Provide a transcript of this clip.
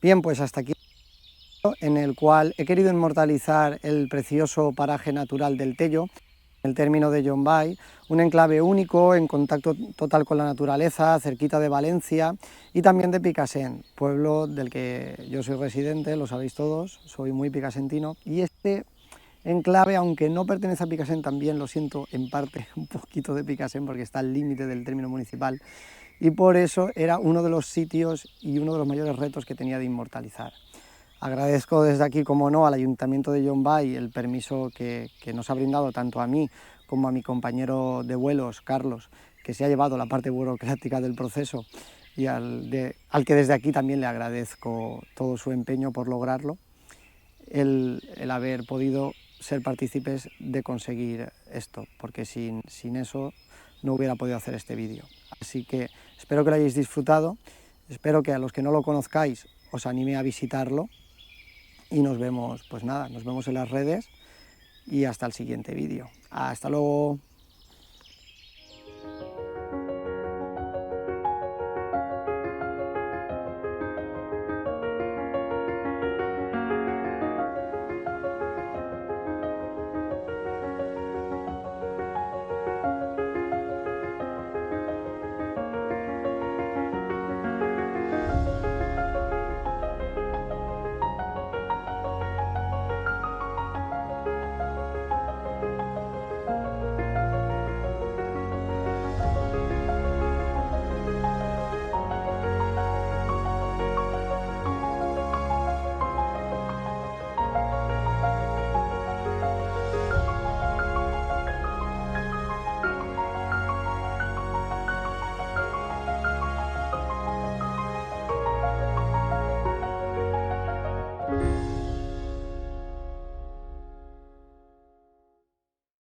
Bien, pues hasta aquí, en el cual he querido inmortalizar el precioso paraje natural del Tello, el término de Llombai, un enclave único en contacto total con la naturaleza, cerquita de Valencia y también de Picassent, pueblo del que yo soy residente, lo sabéis todos, soy muy picasentino, y este enclave, aunque no pertenece a Picassent, también lo siento en parte un poquito de Picassent porque está al límite del término municipal y por eso era uno de los sitios y uno de los mayores retos que tenía de inmortalizar. Agradezco desde aquí, como no, al Ayuntamiento de Llombai el permiso que nos ha brindado tanto a mí como a mi compañero de vuelos, Carlos, que se ha llevado la parte burocrática del proceso y al que desde aquí también le agradezco todo su empeño por lograrlo, el haber podido ser partícipes de conseguir esto, porque sin eso no hubiera podido hacer este vídeo. Así que espero que lo hayáis disfrutado, espero que a los que no lo conozcáis os anime a visitarlo y nos vemos, pues nada, nos vemos en las redes y hasta el siguiente vídeo. Hasta luego.